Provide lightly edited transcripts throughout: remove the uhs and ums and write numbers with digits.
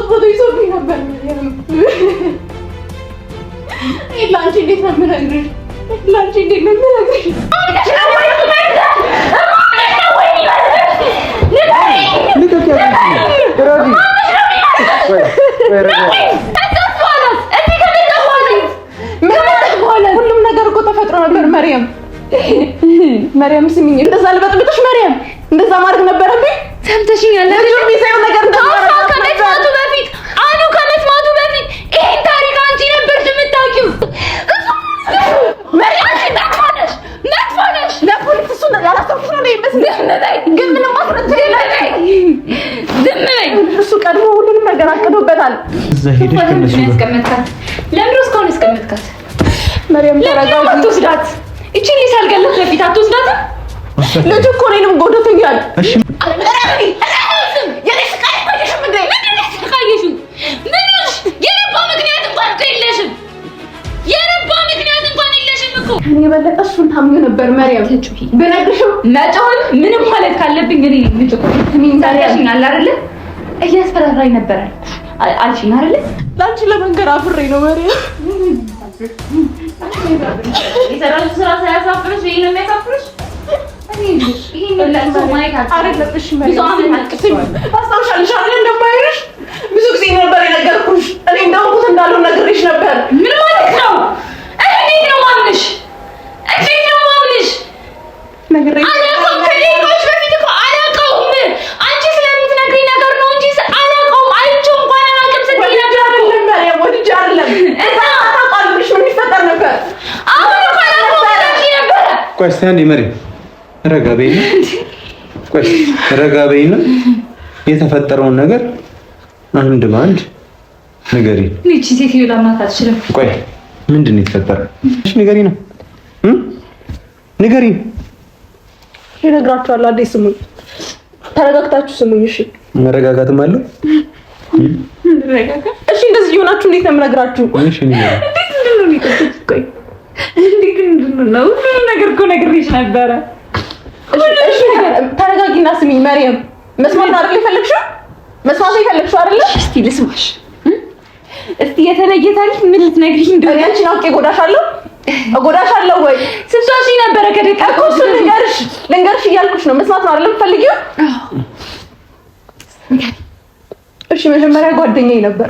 ፎቶ ይዞብኝ ነበር። ላንቺ እንዴት ነው የምነግርሽ? ላንቺ እንዴት ነው የምነግርሽ? ሁሉም ነገር እኮ ተፈጥሮ ነበር። መርያም ስሚኝ፣ እንደዛ ልበጥብጥሽ መርያም፣ እንደዛ ማድረግ ነበረብኝ። ሰምተሽኛል አይደል? የሚሰየው ነገር ከመስማቱ በፊት አኑ ከመስማቱ በፊት ይሄን ታሪክ አንቺ ነበርሽ የምታውቂው። መርያም መጥፎ ነሽ። ለፖሊስ እሱ ያላሰብኩሽ ነው የሚመስለኝ፣ ግን ምንም ማስረጃ የለም። ዝም በይ። እሱ ቀድሞ ሁሉንም ነገር አቅዶበታል። እዛ ሄደሽ ከነሱ ያስቀመጥካት ለምን እስካሁን ያስቀመጥካት? መርያም ተረጋጊ። አትወስዳት። እቺ ልጅ ሳልገላት በፊት አትወስዳትም? ልጅ እኮ እኔንም ጎድቶኛል። እሺ እኔ የበለጠ እሱን ታምኚው ነበር መርያም። ብነግርሽም መጮህም ምንም ማለት ካለብኝ እኔ ልጅ እኮ ታዲያሽኝ አለ አይደለ? እያስፈራራኝ ነበር አልሽኝ አይደለ? ለአንቺ ለመንገር አፍሬ ነው መርያም። የሰራሽ ስራ ሳያሳፍርሽ ይሄን ነው የሚያሳፍርሽ? ብዙ ጊዜ ነበር የነገርኩሽ። እኔ እንደውቁት እንዳለው ነግሬሽ ነበር። ምን ማለት ነው? እንዴት ነው ማምንሽ? እንዴት ነው ማምንሽ? አላውቀውም። ከሌሎች በፊት እኮ አላውቀውም። አንቺ ስለምትነግሪኝ ነገር ነው እንጂ አላውቀውም። አይቼው እንኳን አላውቅም ስትይ ነበር። አይደለም መርያም፣ ወድጄ አይደለም። እዛ ታውቃለሽ ምን ይፈጠር ነበር። አሁን እኮ አላውቀውም ነበር። ቆይ እስኪ አንዴ መርያም ረጋ በይና፣ ቆይ ረጋ በይና የተፈጠረውን ነገር አንድ በአንድ ንገሪኝ። እቺ ሴትዮ ላማት አትችልም። ቆይ ምንድን ነው የተፈጠረው? እሺ ንገሪኝ ነው ንገሪኝ። እነግራችኋለሁ። አዲስ ስሙኝ፣ ተረጋግታችሁ ስሙኝ። እሺ መረጋጋትም አለው። እሺ እንደዚህ ይሆናችሁ እንዴት ነው የምነግራችሁ? እሺ ንገሪኝ። እንዴት ነው ሁሉ ነገር እኮ ነግሬሽ ነበረ። እሺ ተረጋጊና ስሚኝ መርያም። መስማት አይደል የፈለግሽው? መስማት የፈለግሽው አይደል? እስቲ ልስማሽ። እስቲ የተለየ ታሪክ ምን ልትነግሪኝ እንደሆነ አንቺን አውቄ እጎዳሻለሁ ወይ? ስብሳሽ ነበረ ከደቀቁ ልንገርሽ እያልኩሽ ነው። መስማት ነው አይደል የምትፈልጊው? እሺ መጀመሪያ ጓደኛዬ ነበር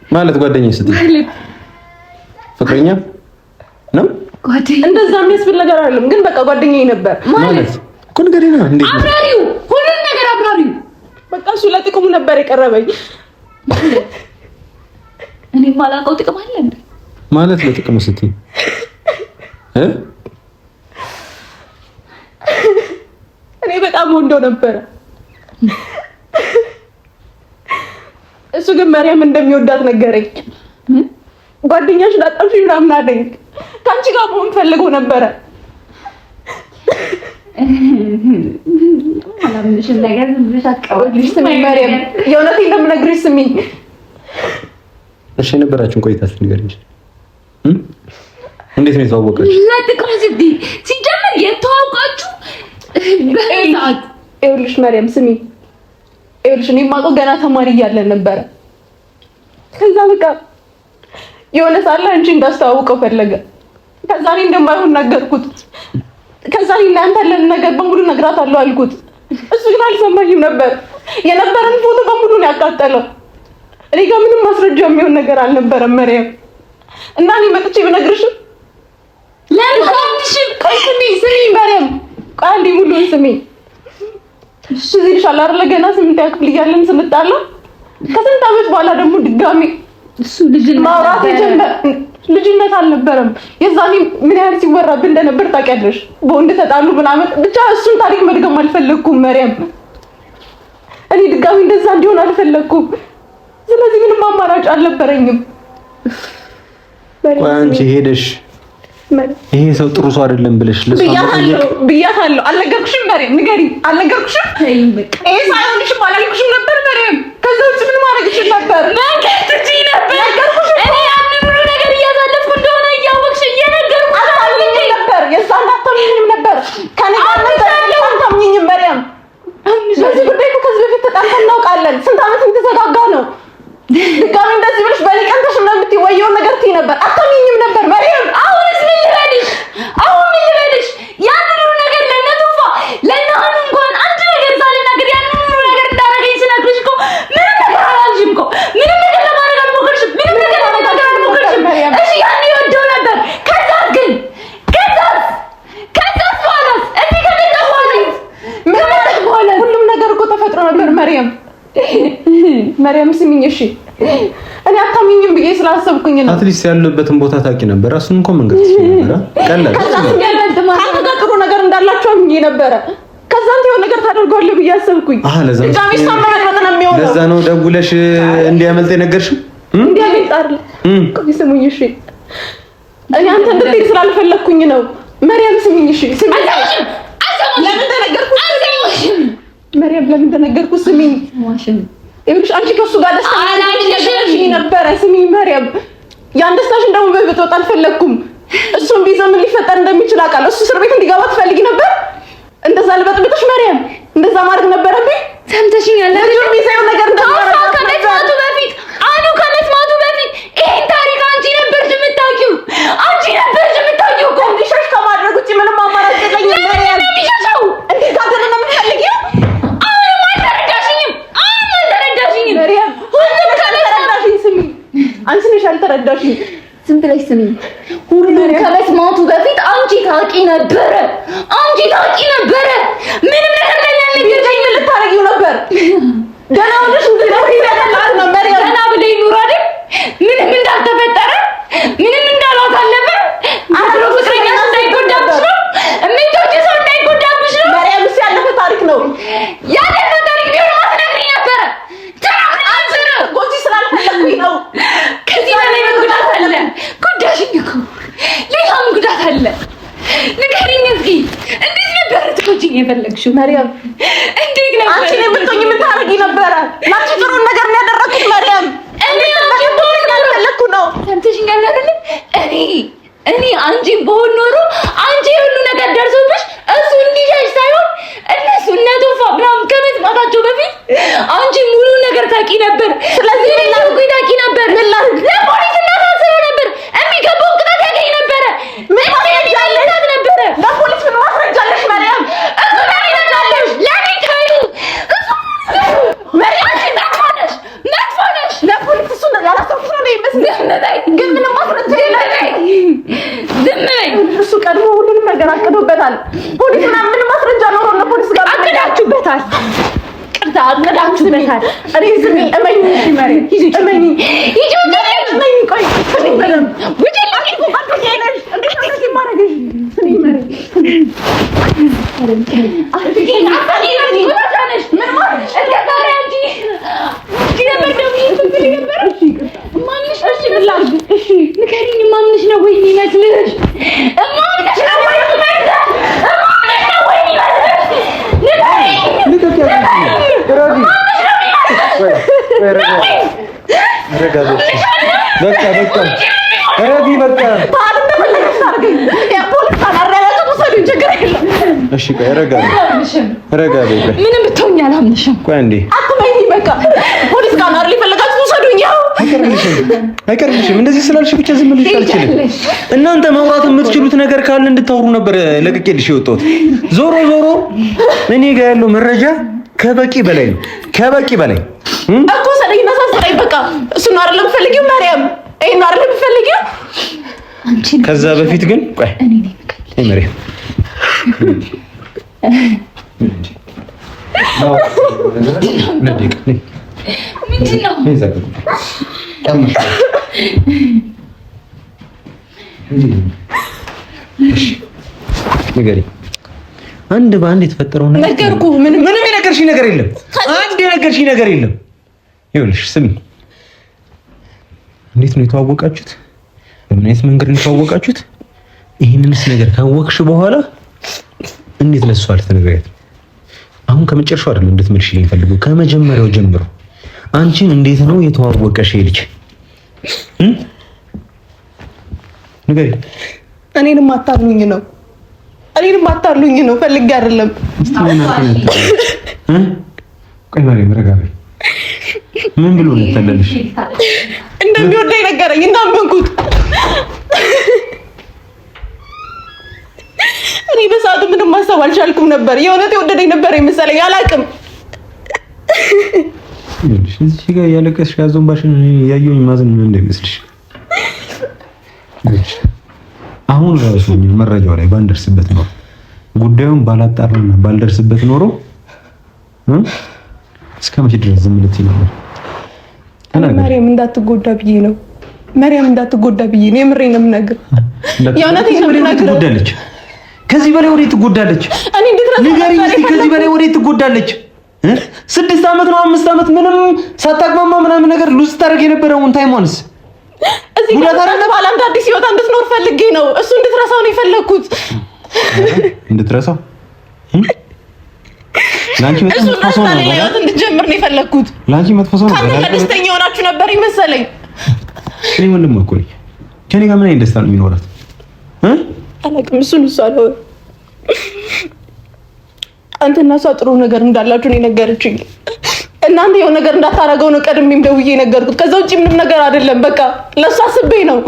ማለት ጓደኛዬ ስትይ ፍቅረኛ ነው? ጓደኛ እንደዛ የሚያስብል ነገር አይደለም፣ ግን በቃ ጓደኛዬ ነበር ማለት እኮ ንገሪኝ ነው። እንዴት ነው አብራሪው? ሁሉን ነገር አብራሪው። በቃ እሱ ለጥቅሙ ነበር የቀረበኝ። እኔ የማላውቀው ጥቅም አለ እንዴ? ማለት ለጥቅሙ ስትይ እኔ በጣም ወንዶ ነበረ። እሱ ግን መርያም እንደሚወዳት ነገረኝ። ጓደኛሽ ላጣሽ ምናምን አለኝ። ከአንቺ ጋር መሆን ፈልጎ ነበረ። አላምንሽም ነገር ዝም አቀበልሽ። ስሚኝ መርያም፣ የእውነቴን እንደምነግርሽ ስሚኝ። እሺ የነበራችሁን ቆይታ ንገሪኝ። እንዴት ነው የተዋወቃችሁ? ለጥቅም ስትይ ሲጀምር የተዋወቃችሁ በሰዓት ይኸውልሽ መርያም ስሚኝ፣ ይኸውልሽ እኔ የማውቀው ገና ተማሪ እያለን ነበረ። ከዛ በቃ የሆነ ሳለ አንቺ እንዳስተዋውቀው ፈለገ። ከዛ እኔ እንደማይሆን ነገርኩት። ከዛ እኔ እናንተ ያለን ነገር በሙሉ ነግራታለሁ አልኩት። እሱ ግን አልሰማኝም ነበር። የነበረን ፎቶ በሙሉ ነው ያቃጠለው። እኔ ጋር ምንም ማስረጃ የሚሆን ነገር አልነበረም መርያም። እና እኔ መጥቼ ብነግርሽም ለምን ታንሽም? ቆይ ስሚ መርያም፣ ቆይ አንዴ ሙሉን ስሚ። እሺ ይልሻል አይደል? ገና 8ኛ ክፍል እያለን ስንጣላ ከስንት ዓመት በኋላ ደግሞ ድጋሚ እሱ ማውራት የጀመረ ልጅነት አልነበረም። የዛኔ ምን ያህል ሲወራብን እንደነበር ታውቂያለሽ። በወንድ ተጣሉ ምናምን። ብቻ እሱን ታሪክ መድገም አልፈለኩም መርያም። እኔ ድጋሚ እንደዛ እንዲሆን አልፈለኩም። ስለዚህ ምንም አማራጭ አልነበረኝም። ቆይ አንቺ ሄደሽ ይሄ ሰው ጥሩ ሰው አይደለም ብለሽ ብያታለሁ። አልነገርኩሽም መርያም? ንገሪኝ። አልነገርኩሽም? ይሄ ሳይሆንሽም አላልኩሽም ነበር መርያም? ከዛ ውጭ ምን ማድረግ ይችል ነበር? ነገርኩሽ እኔ ያንን ሁሉ ነገር እያሳለፍኩ እንደሆነ እያወቅሽ እየነገርኩሽ ነበር። የዛን አታምኚኝም ነበር። ከኔ ጋር ነበር አታምኚኝም መርያም። በዚህ ጉዳይ እኮ ከዚህ በፊት ተጣልተን እናውቃለን። ስንት ዓመት ተዘጋጋ ድጋሚ እንደዚህ ብለሽ በሊቀንተሽ ምናምን የምትወየውን ነገር ትይ ነበር። አታምኚኝም ነበር መሪም። አሁንስ ምን ልበልሽ? ያንን ነገር ለነቱፋ ለናን እንኳን አንድ ነገር ሳልናገር ያንን ነገር እንዳደረገኝ ስነግርሽ እኮ ምንም ነገር አላልሽም እኮ ምንም ነገር ለማድረግ አልሞከርሽም። ምንም ነገር ለማድረግ አልሞከርሽም። እሺ ያኔ ወደው ነበር። ከዛስ በኋላስ እዚህ ከመጣ በኋላ ሁሉም ነገር እኮ ተፈጥሮ ነበር መሪያም ስሚኝ እሺ። እኔ አታምኚኝም ብዬ ስላሰብኩኝ ነው። አትሊስት ያለበትን ቦታ ታውቂ ነበር። እሱን እንኳን መንገድ ትችይ ነበር። ቀላል ጥሩ ነገር እንዳላችሁ አምኜ ነበረ። ከዛም የሆነ ነገር ታደርገዋለህ ብዬ አሰብኩኝ። ለዛ ነው ደውለሽ እንዲያመልጥ የነገርሽው። እንዲያመልጥ አይደል? ቆይ ስሙኝ እሺ። እኔ አንተ እንድትሄድ ስላልፈለኩኝ ነው። መሪያም ስሚኝ እሺ። ለምን ተነገርኩት? ስሚኝ ይኸውልሽ አንቺ ከሱ ጋር ደስታ አላልሽኝ ነበረ። ስሚኝ መሪያም ያን ደስታሽን ደግሞ በብጦት አልፈለኩም። እሱም ቢዛ ምን ሊፈጠር እንደሚችል አውቃለሁ። እሱ እስር ቤት እንዲገባ ትፈልጊ ነበር። እንደዛ ልበጥብጥሽ መሪያም፣ እንደዛ ማድረግ ነበረብኝ። ሰምተሽኛል? ለምን ቢዛው ነገር ከመስማቱ በፊት ይሄን ታሪክ አንቺ ነበርሽ የምታውቂው እኮ። እንዲሸሽ ከማድረግ ውጪ ምንም አማራጭ የለኝም መሪያም። የሚሸሸው እንዴት ካደረ ነው የምትፈልጊው? መሪያም ሁሉም ከተረዳሽኝ ስሚ። አንቺ ነሽ ያልተረዳሽኝ። ዝም ብለሽ ስሚ። ሁሉም ከመስማቱ በፊት አንቺ ታውቂ ነበረ። ምንም ነገር ለኛልኝ ምን ልታረጊው ነበር? ገና ወደሽ ነው መሪያም። ገና ብለሽ ኑር አይደል? ምንም እንዳልተፈጠረ ምንም እንዳላሳለፈ አድሮ ፍቅረኛ እንዳይጎዳብሽ ነው። እምትወጪ ሰው እንዳይጎዳብሽ ነው። መሪያም እሱ ያለፈ ታሪክ ነው። ያለፈ ታሪክ ቢሆን ማትነግሪኝ ነበረ። ጎጂ ስላልፈለኩኝ ነው። ከዚህ በላይ ጉዳት አለ። ጉዳሽኝ እኮ ሌላም ጉዳት አለ። ንገሪኝ እስኪ እንዴት ነበር ትጎጂኝ የፈለግሽው? መሪያም እንዴት ነበር? አንቺ ነው የምትሆኝ የምታረጊ ነበረ። ላንቺ ጥሩ ነገር ነው ያደረኩት መሪያም። እኔ አንቺ ያልፈለኩ ነው። ሰምተሽኛል አይደል? እኔ አንቺ በሆን ኖሮ አንቺ ሁሉ ነገር ደርሶብሽ እሱ እንዲሸሽ ሳይሆን እነሱ እነቱፋ ምናምን ከመስማታቸው በፊት አንቺ ሙሉ ነገር ታውቂ ነበር። ስለዚህ ታውቂ ነበር። ለፖሊስ እናሳስረው ነበር። የሚገባው ቅጣት ያገኝ ነበረ። ምን ማስረጃ ነበረ? ለፖሊስ ምን ማስረጃ አለሽ መሪያም? እሱ ታይዛለሽ። ለኔ ታዩ መሪያም መጥፎ ነሽ። ለፖሊስ እሱ ያላሰብኩት ነው ይመስል ግን ምንም ማስረጃ የለኝም። ዝም በይ። እሱ ቀድሞ ሁሉንም ነገር አቅዶበታል። ፖሊስ ምናምን ማስረጃ ኖሮ ለፖሊስ ጋር አቅዳችሁበታል። አቅዳችሁበታል። እኔ ዝም እመኝ መሪ ሂጂ እመኝ ሂጂ እመኝ ቆይ እኔ በለም ውጪ ለኪ አትገኝነሽ እንዴት ነው እንደዚህ ማረግሽ? እኔ መሪ ንገሪኝ። ማንሽ ነው ወይ የሚመስልሽ? ምንም ብትሆኝ አላምንሽም። በቃ ፖሊስ ጋር ነው ሊፈልጋችሁ ውሰዱኝ። አይቀርልሽም። እንደዚህ ስላልሽ ብቻ ዝም ልልሽ አልችልም። እናንተ ማውራት የምትችሉት ነገር ካለ እንድታወሩ ነበር ለቅቄልሽ የወጣሁት። ዞሮ እኔ ጋር ያለው መረጃ ከበቂ በላይ ነው። ከበቂ በላይ እኮ ሰደኝ ነሳሰረኝ። በቃ እሱ ነው አይደለም የምትፈልጊው መሪያም? ይሄ ነው አይደለም የምትፈልጊው? ከዛ በፊት ግን ቆይ እኔ መሪያም ምንድን ነው? ንገሪኝ። አንድ በአንድ የተፈጠረው ነገር ነገርኩህ። ምንም የነገርሽኝ ነገር የለም። አንድ የነገርሽኝ ነገር የለም። ይኸውልሽ ስሚ፣ እንዴት ነው የተዋወቃችሁት? በምን አይነት መንገድ ነው የተዋወቃችሁት? ይሄንንስ ነገር ካወቅሽ በኋላ እንዴት ለሷ አልተነገራትም? አሁን ከመጨረሻው አይደለም እንድትመልሽልኝ ፈልገው፣ ከመጀመሪያው ጀምሮ አንቺን እንዴት ነው የተዋወቀሽ ልጅ? ንገሪኝ። እኔንም አታሉኝ ነው ፈልጌ አይደለም። ቆይ ማርያም ረጋ በይ። ምን ብሎ ነው የተለልሽ? እንደሚወደኝ ነገረኝ እና አመንኩት። እኔ በሰዓቱ ምንም ማሰብ አልቻልኩም ነበር። የእውነት የወደደኝ ነበር የመሰለኝ። አላውቅም። እዚህ ጋር ያለቀስሽ ያዞንባሽን ያየሁኝ ማዘን ምን እንደሚመስልሽ አሁን ራሱ መረጃው ላይ ባንደርስበት ነው ጉዳዩን ባላጣራና ባልደርስበት ኖሮ እስከ መቼ ድረስ ዝም ልትይ ነበር? ማርያም እንዳትጎዳ ብዬ ነው። ማርያም እንዳትጎዳ ብዬ ነው። የምሬን ነው የምነግርህ። የእውነቴን ነው የምነግርህ። ትጎዳለች። ከዚህ በላይ ወዴት ትጎዳለች? እኔ ንገሪኝ እስኪ። ከዚህ በላይ ወዴት ትጎዳለች? 6 ዓመት ነው 5 ዓመት ምንም ሳታግማማ ምናምን ነገር ሉዝ ታደርግ የነበረውን ታይሟንስ እዚህ ጋር ባለ አንድ አዲስ ህይወት እንድትኖር ፈልጌ ነው። እሱ እንድትረሳው ነው የፈለኩት። እንድትረሳው ላንቺ መጥፎ ሰው ነው ማለት እንድትጀምር ነው የፈለኩት። ላንቺ መጥፎ ሰው ነው ማለት ደስተኛ ሆናችሁ ነበር ይመስለኝ። እኔ ወንድም እኮ ነኝ። ከኔ ጋር ምን አይነት ደስታ ነው የሚኖራት? አላውቅም። እሱን እሱ አለው አንተና እሷ ጥሩ ነገር እንዳላችሁ ነው የነገረችኝ። እናንተ የሆነ ነገር እንዳታረገው ነው ቀድሜም ደውዬ ነገርኩት። ከዛ ውጪ ምንም ነገር አይደለም። በቃ ለእሱ አስቤ ነው።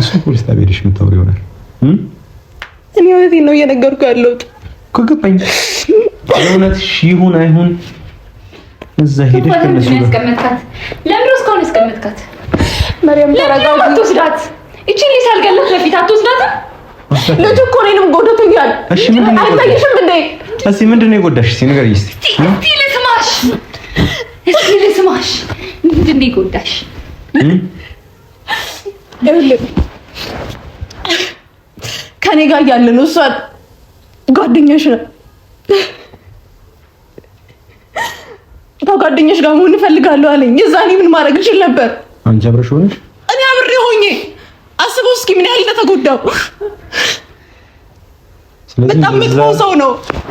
እሱ ፖሊስ ጣቢያ ሄደሽ የምታወሪው ይሆናል። እኔ እውነቴን ነው እየነገርኩ ያለሁት። ከገባኝ እውነት ይሁን አይሁን እዛ ሄደሽ ከነሱ ጋር ያስቀመጥካት ለምን ነው እስካሁን ያስቀመጥካት? ማርያም ተረጋጋ። አትወስዳት። እቺ ልጅ ሳልገላት በፊት አትወስዳትም? ልጅ እኮ እኔንም ጎድቶኛል። እሺ ምንድን ነው አይታይሽም እንዴ? እስኪ ምንድን ነው የጎዳሽ? እስኪ ንገሪኝ እስኪ። እስኪ ልስማሽ። ምንድን ነው የጎዳሽ? ከኔ ጋር ያለ ነው እሷ ጓደኛሽ ነው። ከጓደኛሽ ጋር መሆን እፈልጋለሁ አለኝ። የዛኔ ምን ማድረግ እችል ነበር? አንቺ አብረሽ ሆነሽ እኔ አብሬ ሆኜ አስበው እስኪ ምን ያህል ተጎዳው። በጣም መጥፎ ሰው ነው።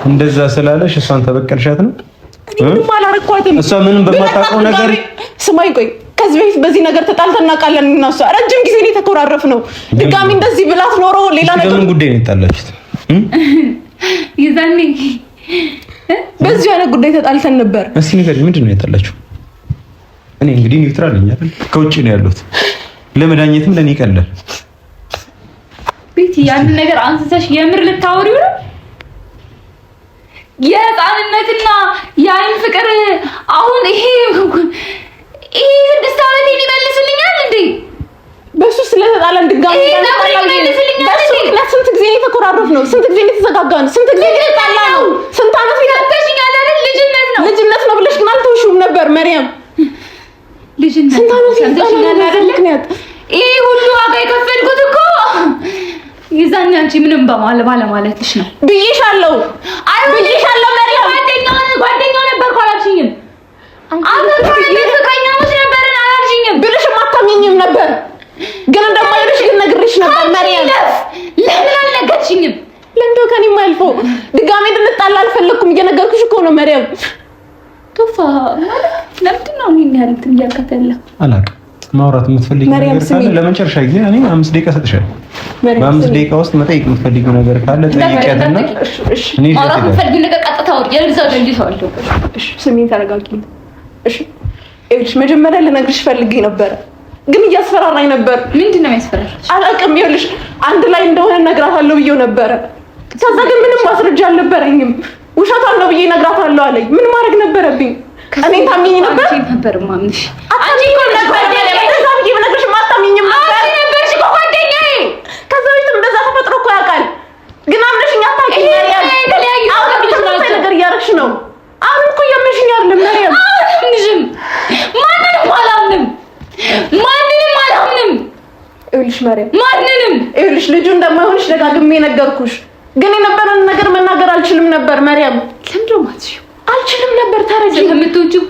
እንደዛ ስላለሽ እሷን ተበቀልሻት ነው? ምንም አላረኳትም። እሷ ምንም በማታውቀው ነገር ስማኝ፣ ቆይ ከዚህ በፊት በዚህ ነገር ተጣልተን እናውቃለን እና እሷ ረጅም ጊዜ ነው የተኮራረፍነው። ድጋሚ እንደዚህ ብላት ኖሮ ሌላ ነገር ምን ጉዳይ ነው የጣላችሁት? ይዛኔ በዚህ አይነት ጉዳይ ተጣልተን ነበር። እስኪ ንገሪኝ፣ ምንድን ነው የጣላችሁ? እኔ እንግዲህ ኒውትራል ነኝ አይደል? ከውጭ ነው ያለሁት። ለመዳኘትም ለኔ ይቀላል። ቤቲ ያን ነገር አንስተሽ የምር ልታወሪው ነው? የህፃንነትና የአይን ፍቅር አሁን ይሄ 6 ዓመት ይመልስልኛል እንዴ? በሱ ስለተጣላን ድጋሚ ስንት ጊዜ የተኮራረፍ ነው? ስንት ጊዜ የተዘጋጋን? ስንት ጊዜ የተጣላ ነው? ስንት ዓመት ይፈተሽኛል አይደል? ልጅነት ነው ብለሽ ግን አልተውሽውም ነበር ማርያም። ልጅነት ስንት ዓመት ይፈተሽኛል አይደል? ምክንያት ይሄ ሁሉ ዋጋ የከፈልኩት እኮ ይዛኔ አንቺ ምንም ባለማለትሽ ነው ብዬሻለሁ። ብዬሻለሁ ማርያም። ጓደኛው ነበርኩ አላልሽኝም? ፍቅረኛሞች ነበርን አላልሽኝም? ብልሽም አታምኚኝም ነበር። ግን እንደማይልሽ ግን ነግሬሽ ነበር ማርያም። ለምን አልነገርሽኝም? ለምዶ ከኔም አልፎ ድጋሜ እንድንጣላ አልፈለኩም። እየነገርኩሽ እኮ ነው ማርያም። ቶፋ ለምንድን ነው ይሄን ያህል እንትን እያልካት ያለው? አላውቅም። ማውራት የምትፈልጊው ነገር ካለ ለመጨረሻ ጊዜ እኔ 5 ደቂቃ ሰጥሻለሁ። በ5 ደቂቃ ውስጥ መጠየቅ የምትፈልጊው ነገር ካለ ጠይቂያትና እኔ ማውራት የምትፈልጊው ነገር ቀጥታ ወር የልዛው ደንጅታው። እሺ ስሚኝ፣ ተረጋጊ። እሺ እሺ፣ መጀመሪያ ልነግርሽ ፈልጌ ነበር ግን እያስፈራራኝ ነበር። ምንድን ነው የሚያስፈራራሽ? አላውቅም። ይኸውልሽ አንድ ላይ እንደሆነ እነግራታለሁ ብዬው ነበረ። ከዛ ግን ምንም ማስረጃ አልነበረኝም። ውሸቷን ነው ብዬ እነግራታለሁ አለኝ። ምን ማድረግ ነበረብኝ? እኔ ታምኚኝ ነበር ነበር ማምንሽ አንቺ እኮ ነበር እንደዛ ብዬ ብነግርሽ አታምኚኝም ነበር። አንቺ ነበርሽ እኮ ጓደኛዬ። ከዛ በፊትም እንደዛ ተፈጥሮ እኮ ያውቃል። ግን አምነሽኝ አታውቂም ማርያም። የተለያዩ ነገር እያደረግሽ ነው። አሁን እኮ እያመንሽኝ አይደለም ማርያም። አላምንሽም። ማንንም አላምንም። ይኸውልሽ ማርያም፣ ማንንም ይኸውልሽ ልጁ እንደማይሆንሽ ደጋግሜ ነገርኩሽ። ግን የነበረን ነገር መናገር አልችልም ነበር ማርያም። ለምንድን ነው የማትችይው? አልችልም ነበር። ታረጂ እንደምትወጂው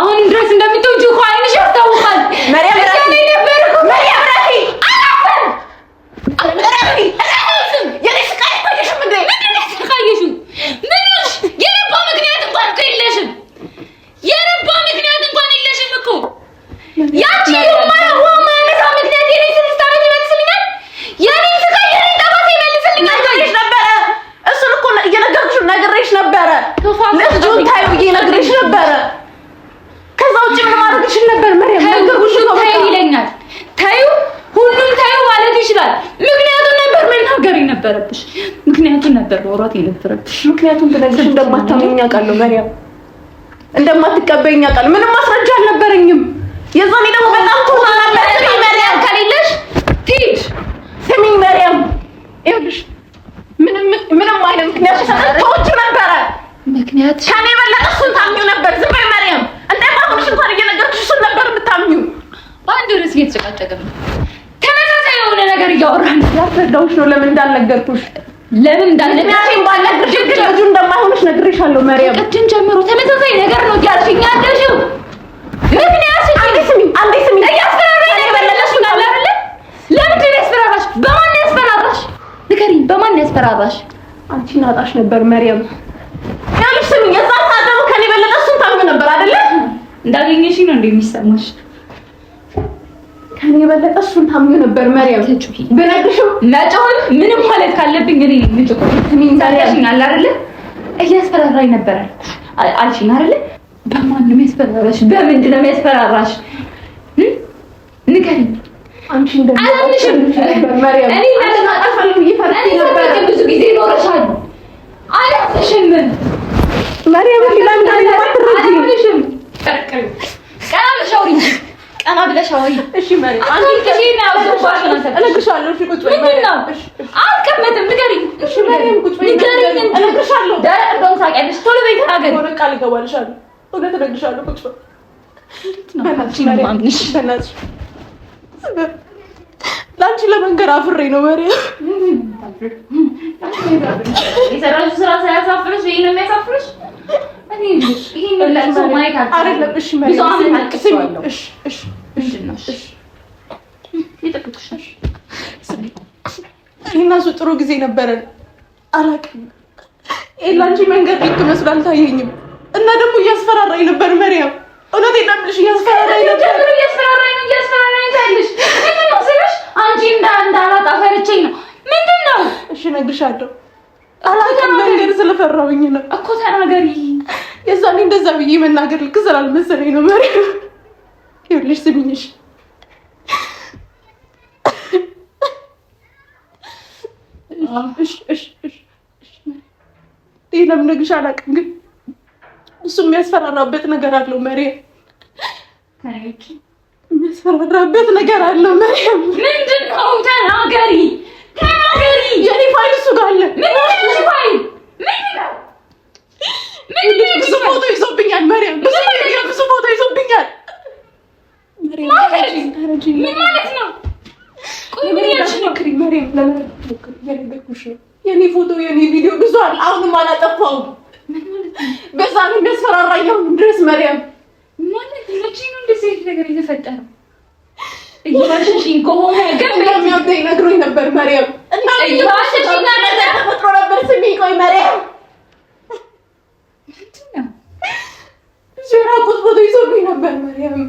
አሁንም ድረስ እንደምትወጂው እኮ አይንሽ ያስታውቃል። ማርያም ረፊ ነበር እኮ ማርያም ረፊ የኔ ስቃይ አይታየሽም እንዴ? ምንድን ነው ያሰቃየሽው? ምንሽ የረባ ምክንያት እንኳን እኮ የለሽም። የረባ ምክንያት እንኳን የለሽም እኮ ያቺ የማያነሳ ምክንያት የኔ 6 ዓመት ይመልስልኛል። የኔ ስቃይ የኔ ጠባሳ ይመልስልኛል። ታይሽ ነበረ። እሱን እኮ እየነገርኩሽ ነግሬሽ ነበረ። ልጁን ታይ ብዬ ነግሬሽ ነበረ። ነበረብሽ። ምክንያቱም ነበር ማውራት የነበረብሽ። ምክንያቱም ብነግርሽ እንደማታምኚኝ አውቃለሁ መሪያም፣ እንደማትቀበይኝ አውቃለሁ። ምንም ማስረጃ አልነበረኝም። የዛኔ ደግሞ በጣም ተወራራለሽ። መሪያም ከሌለሽ ትሂድ። ስሚኝ መሪያም፣ ይኸውልሽ ምንም አይነት ምክንያት ሰጥቶች ነበረ። ምክንያት ከኔ በለጠ እሱን ታምኚው ነበር። ዝም በይ መሪያም። እንደማሆንሽ እንኳን እየነገርኩሽ እሱን ነበር የምታምኚው። በአንድ ርዕስ እየተጨቃጨቅን ነው። ተመሳሳይ የሆነ ነገር እያወራን ያስረዳሁሽ ነው ለምን እንዳልነገርኩሽ። ለምን እንዳልነገርኩሽ ባልነግርሽ ግን ልጁ እንደማይሆንሽ ነግሬሻለሁ መሪያም። ቅድም ጀምሮ ተመሳሳይ ነገር ነው እያልሽኝ ያለሽው። ምክንያት አንዴ ስሚኝ እያስፈራራኝ ነው የበለጠሽ አለ አይደለ? ለምንድን ነው ያስፈራራሽ? በማን ያስፈራራሽ? ንገሪኝ፣ በማን ያስፈራራሽ? አንቺን አጣሽ ነበር መሪያም። ያልሽ ስሚኝ፣ የዛ ሰዓት ደግሞ ከኔ በለጠ እሱን ታምኚው ነበር አይደለ? እንዳገኘሽኝ ነው እንደሚሰማሽ። ከኔ በለጠ እሱን ታምኚው ነበር መሪያም። ብነግርሽም መጮህ ምንም ማለት ካለብኝ እኔ ልጅ እኮ ታዲያሽኝ አለ አይደለ? እያስፈራራኝ ነበር አልሽኝ አይደለ? በማን ነው የሚያስፈራራሽ? በምንድን ነው የሚያስፈራራሽ? ንገሪኝ። አንቺ እንደምትሽም ነበር መሪያም። እኔ ለማጣፍ ይፈርጥ ነበር። ብዙ ጊዜ ኖረሻል። አላፍሽም መሪያም። ለምን አላፍሽም? ቀና ብለሽ አውሪኝ። ቀና ብለሽ አውሪኝ። እሺ መሪያም። አንቺ ከዚህ ነው ያዘባሽ ነው እነግርሻለሁ። እሺ ቁጭ በይ መሪያም። አልቀመጥም። ንገሪኝ። እሺ መሪያም ቁጭ በይ። ንገሪኝ። እነግርሻለሁ። ደረቅ እንደውም ታውቂያለሽ። ቶሎ በይ ተናገሪ። ወደ ቃል እገባልሻለሁ። እውነት እነግርሻለሁ። ቁጭ በይ። በእናትሽ ለአንቺ ለመንገር አፍሬ ነው መሪያም። የሰራሽው ስራ ሳያሳፍርሽ ይሄን ነው የሚያሳፍርሽ? እኔ ይሄን ለቅሶ ማየት አይደለም። እሺ መሪያም እኔና እሱ ጥሩ ጊዜ ነበረን። አላውቅም ለአንቺ መንገድ ልክ መስሎ አልታየኝም። እና ደግሞ እያስፈራራኝ ነበር መሪያም። እውነቴን ነው የምልሽ፣ እያስፈራራኝ ነበር። እያስፈራራኝ ታያለሽ። ምንድን ነው ስልሽ አንቺ እንዳላጣ ፈርቼኝ ነው። ምንድን ነው? እሺ እነግርሻለሁ። አላውቅም መንገድ ስለፈራሁኝ ነው እኮ ተናገሪ። የዛኔ እንደዛ ብዬ መናገር ልክ ስላልመሰለኝ ነው መሪያም። ይኸውልሽ ስሚኝሽ፣ ሌላ ምነግርሽ አላውቅም፣ ግን እሱ የሚያስፈራራበት ነገር አለው መሪያም። የሚያስፈራራበት ነገር አለው መሪያም። ምንድን ነው? ተናገሪ። የኔ ፋይል እሱ ጋር አለ። ምንድን ነው ፋይል? ምንድን ነው? ብዙ ፎቶ ይዞብኛል መሪያም። ብዙ ፎቶ ይዞብኛል መሪያም። ምን ማለት ነው? ቆይ ምን ያልሽ ነው? መሪያም ለነገርኩሽ ነው። የኔ ፎቶ የኔ ቪዲዮ ብዙ አለ። አሁንም አላጠፋውም። በዛ ነው የሚያስፈራራኝ አሁንም ድረስ መሪያም። ማለት መቼ ነው እንደዚህ ነገር የተፈጠረው? እየዋሸሽኝ ከሆነ ግን እንደሚወደኝ ነግሮኝ ነበር መሪያም። እና እየዋሸሽኝ ተፈጥሮ ነበር። ስሚኝ ቆይ መሪያም፣ ምንድን ነው? የራቁት ፎቶ ይዞብኝ ነበር መሪያም።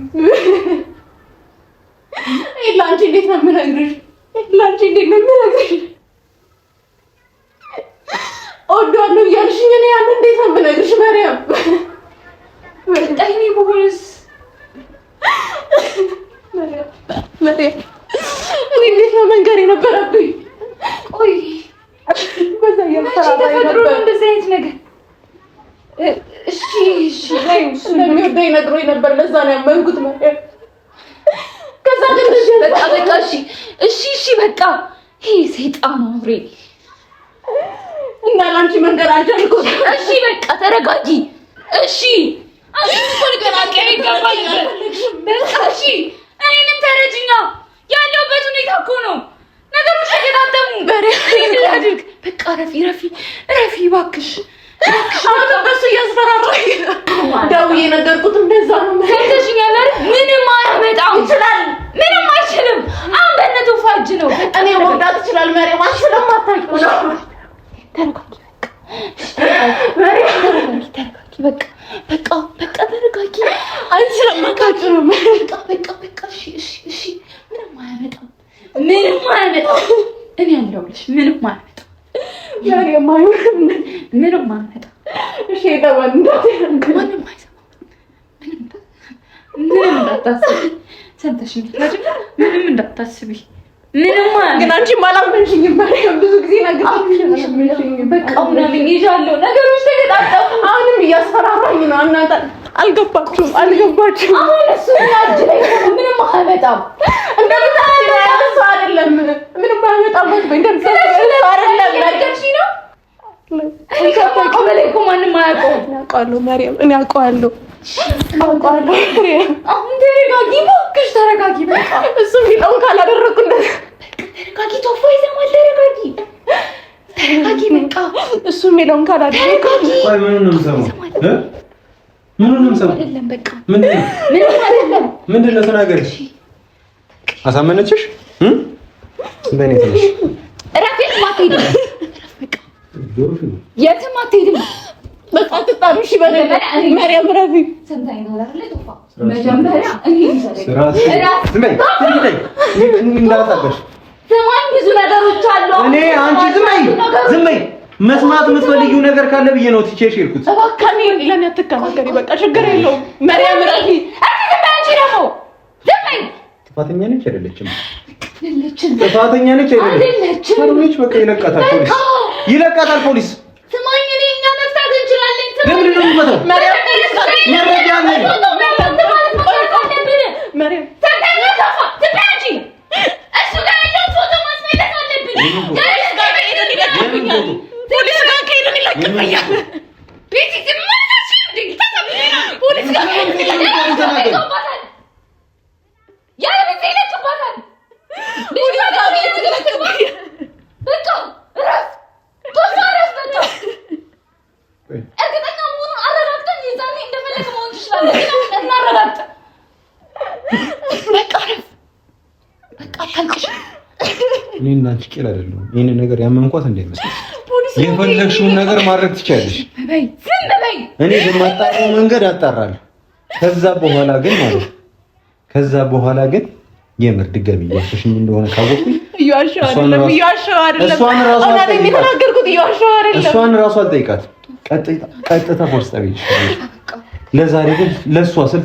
ለአንቺ እንዴት ነው የምነግርሽ? እወደዋለሁ እያልሽኝ እኔ ያን እንዴት ነው የምነግርሽ መሪያም? ጠይኔ በሆነስ መሪያም፣ እኔ እንዴት ነው መንገር የነበረብኝ? ቆይ በዛ እያፈራራኝ ተፈጥሮ ነበር። እንደዚህ አይነት ነገር እሺ እንደሚወደኝ ነግሮኝ ነበር። ለዛ ነው ያመንኩት መሪያም። ከዛ ግን በቃ እሺ በቃ ይሄ ሰይጣን አውሬ እና ለአንቺ መንገር አልቻልኩም። እሺ በቃ ተረጋጊ። እሺ በቃ እሺ እኔንም ተረጅኛ። ያለሁበት ሁኔታ እኮ ነው ነገሮች ተገጣጠሙ። ላድርግ በቃ ረፊ እባክሽ። አሁን በሱ እያስፈራራኝ ደውዬ ነገርኩት። እንደዛ ነው ከተሽኛል አይደል? ምንም አያመጣም። ይችላል፣ ምንም አይችልም። አሁን በእነቱ ፋጅ ነው። እኔ መውዳት ይችላል መሪያም። አንቺ ስለማታውቂው ነው። ተረጋጊ በቃ ተረጋጊ። አንቺ ስለማታውቂው ነው። በቃ እሺ ምንም አያመጣም። እኔ ያለሁልሽ ምንም አያመጣም። መሪያም ምንም አያመጣም። እሺ ተባል እንዳትረግ ማንም አይሰማም። ምንም እንዳታስቢ። ሰምተሽኝ አይደል? ምንም እንዳታስቢ ምንም ግን አንቺ ማላመንሽኝም ብዙ ጊዜ ነገሮች ተገጣጠሙ። አሁንም እያስፈራራኝ ነው። እናንተ አልገባችሁም። አሁን እሱ ያጅ ላይ ምንም አያመጣም። እንደምታስቡ አይደለም። ምንም አያመጣም። ማንም አውቃለሁ ማርያም፣ እኔ አውቃለሁ። አሁን ተረጋጊ እባክሽ፣ ተረጋጊ። በቃ እሱ ቢጠውን ካላደረኩለት ተረጋጊ። ቶፋ ይሰማል። ተረጋጊ። በቃ እሱ የሚለውን ካላደረኩ ምኑን ነው የምሰማው? አይደለም በቃ ምንድን ነው? ተናገሪ። አሳመነችሽ? እንደኔ ትንሽ እረፊት። ማትሄድ የትም አትሄድም። በቃ ትጣሩ። እሺ ማርያም ረፊ ሰምታኝ ነው አይደል? ቶፋ መጀመሪያ ስማኝ፣ ብዙ ነገሮች አሉ። እኔ አንቺ ዝም በይ። መስማት የምትፈልጊው ነገር ካለ ብዬ ነው ትቼሽ ሄድኩት። እባክህ ለኔ አትከራከሪ። በቃ ችግር የለውም። ማርያም ረፊ ጥፋተኛ ነች አይደለችም? ጥፋተኛ ነች አይደለችም? ሰሩች። በቃ ይለቃታል ፖሊስ። ስማኝ፣ እኛ መፍታት እንችላለን። ለምን ነው የምትመጣው? ማርያም መረጃ አለኝ። ማርያም ፖሊስ ጋር ከሄድን ይለቀቀኛል። እኔ እና አንቺ ቄል አይደለም። ይሄን ነገር ያመንኳት እንዳይመስልሽ። የፈለግሽውን ነገር ማድረግ ትችያለሽ። እኔ በማጣራው መንገድ አጣራለሁ። ከዛ በኋላ ግን የምር ድጋሚ እያሸሽኝ እንደሆነ ካወቅኩኝ እሷን ራሱ አልጠይቃትም። ቀጥታ ፖሊስ ጣቢያ ይሻላል። ለዛሬ ግን ለእሷ ስል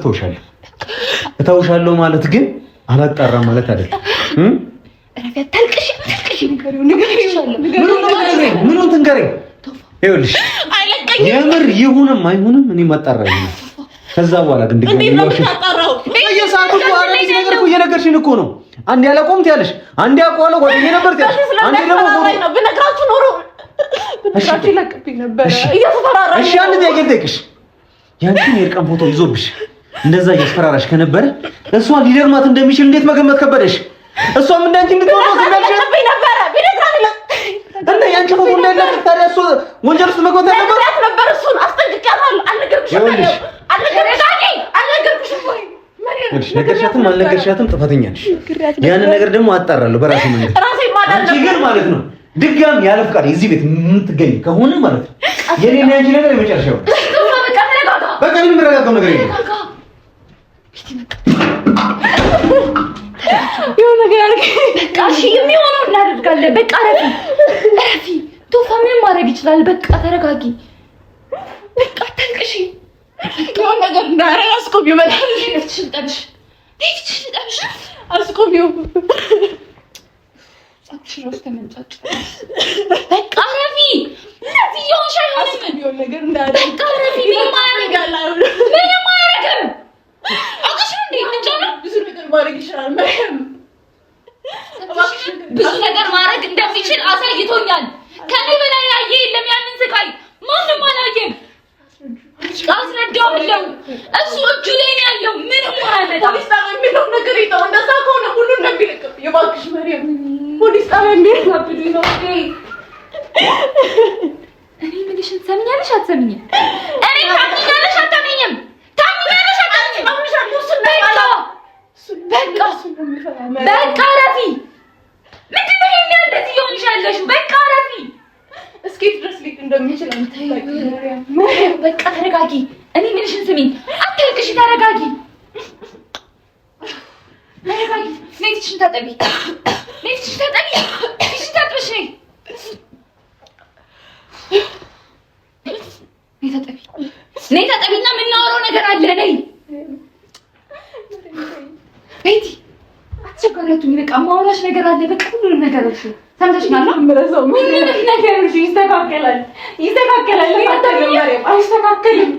እተውሻለሁ ማለት ግን አላጣራም ማለት አይደለም። ምኑን ትንገረኝ? ይኸውልሽ የምር ይሁንም አይሁንም እኔ ማጣራኝ ነው። ከዛ በኋላ ግን ድጋሚ በየሰዓቱ እኮ አዲስ ነገር እኮ እየነገርሽኝ እኮ ነው። አንዴ ያለቆምት ያለሽ፣ አንዴ አውቀዋለሁ ጓደኛዬ ነበር ያለሽ፣ አንዴ ደግሞ ብነግራችሁ ኖሮ ብነግራችሁ ይለቅብኝ ነበር። እያስፈራራሽ። እሺ አንዴ ያገልጠቅሽ ያንቺን የእርቃን ፎቶ ይዞብሽ እንደዛ እያስፈራራሽ ከነበረ እሷን ሊደርማት እንደሚችል እንዴት መገመት ከበደሽ? እሷም እንዳንቺ እንድትሆን ስለነበረ እና ያንቺ ፎቶ እንዳይለቅ ታዲያ እሱ ወንጀል ውስጥ መግባት ነበር። እሱን አስጠንቅቄያታለሁ። ነገርሻትም አልነገርሻትም ጥፋተኛ ነሽ። ያንን ነገር ደግሞ አጣራለሁ በራሴ መንገድ። አንቺ ግን ማለት ነው ድጋሚ ያለ ፍቃድ እዚህ ቤት የምትገኝ ከሆነ ማለት ነው የኔና ያንቺ ነገር የመጨረሻው። በቃ ምንም የምረጋጋው ነገር የለም። የሆነ ነገር አድርጊ። በቃ እሺ፣ የሚሆነው እናደርጋለን። በቃ ረፊ ቶፋ ምንም ማድረግ ይችላል። በቃ ተረጋጊ። በቃ አታልቅሺ። የሆነ ነገር እንዳያረግ አስቆሚው። አስቆሚው። በቃ ረፊ እንደዚህ እየሆንሽ አይሆንም። የሆነ ነገር እንዳያረግ። በቃ ረፊ ምንም አያደርግም። አውቀሽ እንዴ እንጃና ብዙ ነገር ማድረግ ይችላል። ብዙ ነገር ማድረግ እንደሚችል አሳይቶኛል። ከኔ በላይ ያየ የለም። ያንን ስቃይ ማንም አላየም። አስረዳዋለሁ። እሱ እጁ ላይ ነው ያለው። ምንም አያመጣም። ፖሊስ ጣቢያ የሚለው ነገር ይተው። እንደዛ ከሆነ ሁሉ እንደሚለቅም የባክሽ ማርያም፣ ፖሊስ ጣቢያ የሚያሳብዱ ነው። እኔ ምንሽን ሰምኛለሽ? አትሰምኝም? እኔ ታምኛለሽ? አታምኝም? ታምኛለሽ? አታምኝም? በቃ ረፊ ምንድን ነው ይሄን እንደዚህ እየሆንሽ ያለሽው? በቃ ረፊ እስኪ ድረስ ሊቅ እንደሚችል በቃ ተረጋጊ። እኔ ምንሽን ስሚኝ፣ አትልቅሽ። ተረጋጊ። ነይ ፊትሽን ታጠቢ። ፊትሽን ታጥበሽ ነይ። ነይ ታጠቢና የምናወራው ነገር አለ። ነይ ቤቲ አስቸጋሪያቱኝ በቃ ማውራሽ ነገር አለ። በቃ ሁሉንም ነገር እሺ ሰምተሽኛል? ሁሉንም ነገር እሺ ይስተካከላል። አይስተካከልም